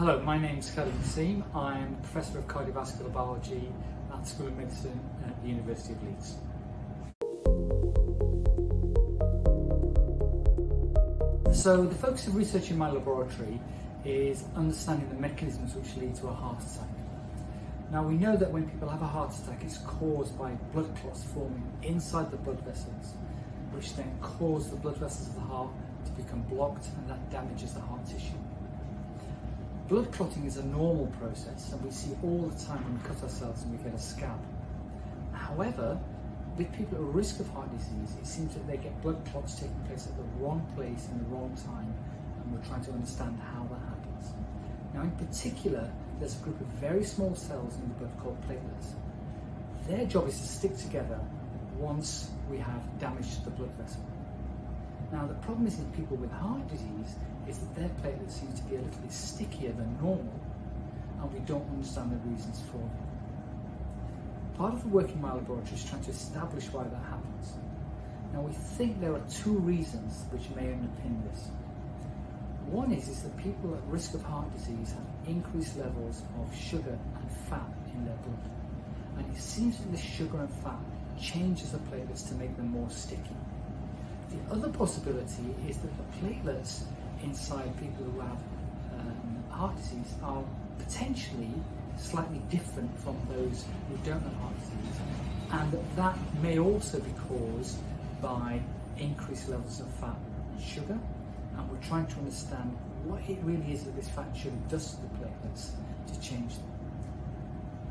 Hello, my name is Khalid. I'm Professor of Cardiovascular Biology at the School of Medicine at the University of Leeds. So the focus of research in my laboratory is understanding the mechanisms which lead to a heart attack. Now we know that when people have a heart attack, it's caused by blood clots forming inside the blood vessels, which then cause the blood vessels of the heart to become blocked, and that damages the heart tissue. Blood clotting is a normal process, and we see all the time when we cut ourselves and we get a scab. However, with people at risk of heart disease, it seems that they get blood clots taking place at the wrong place in the wrong time, and we're trying to understand how that happens. Now, in particular, there's a group of very small cells in the blood called platelets. Their job is to stick together once we have damage to the blood vessel. Now, the problem is in people with heart disease is that their platelets seem to be a little bit stickier than normal, and we don't understand the reasons for them. Part of the work in my laboratory is trying to establish why that happens. Now, we think there are two reasons which may underpin this. One is that people at risk of heart disease have increased levels of sugar and fat in their blood. And it seems that the sugar and fat changes the platelets to make them more sticky. The other possibility is that the platelets inside people who have heart disease are potentially slightly different from those who don't have heart disease, and that may also be caused by increased levels of fat and sugar, and we're trying to understand what it really is that this fat and sugar does to the platelets to change them.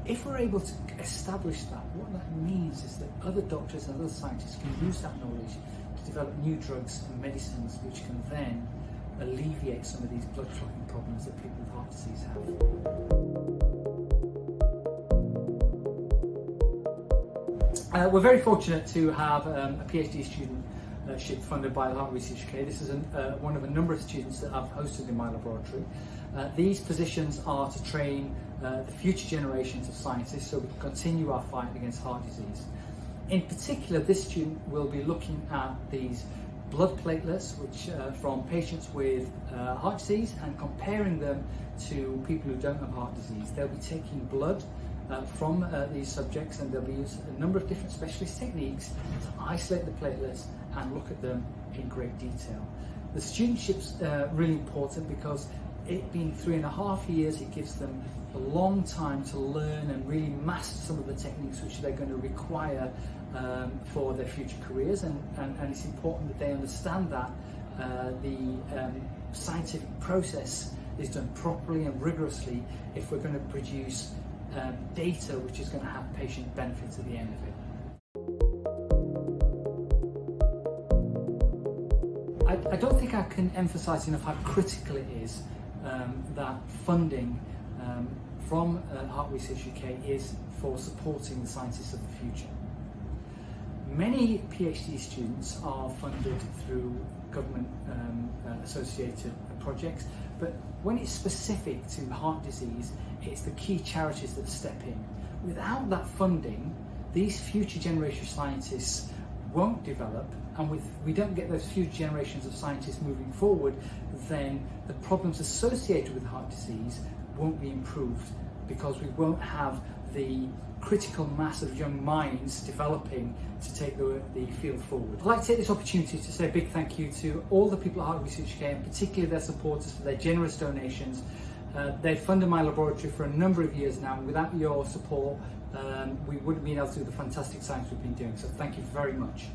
If we're able to establish that, what that means is that other doctors and other scientists can use that knowledge to develop new drugs and medicines which can then alleviate some of these blood clotting problems that people with heart disease have. We're very fortunate to have a PhD studentship funded by the Heart Research UK. This is one of a number of students that I've hosted in my laboratory. These positions are to train the future generations of scientists so we can continue our fight against heart disease. In particular, this student will be looking at these blood platelets which from patients with heart disease and comparing them to people who don't have heart disease. They'll be taking blood from these subjects, and they'll be using a number of different specialist techniques to isolate the platelets and look at them in great detail. The studentship's really important because it being 3.5 years, it gives them a long time to learn and really master some of the techniques which they're going to require for their future careers, and it's important that they understand that the scientific process is done properly and rigorously if we're going to produce data which is going to have patient benefits at the end of it. I don't think I can emphasise enough how critical it is that funding from Heart Research UK is for supporting the scientists of the future. Many PhD students are funded through government associated projects, but when it's specific to heart disease, it's the key charities that step in. Without that funding, these future generation of scientists won't develop, and we don't get those future generations of scientists moving forward, then the problems associated with heart disease won't be improved because we won't have the critical mass of young minds developing to take the field forward. I'd like to take this opportunity to say a big thank you to all the people at Heart Research UK, and particularly their supporters for their generous donations. They've funded my laboratory for a number of years now, and without your support we wouldn't be able to do the fantastic science we've been doing, so thank you very much.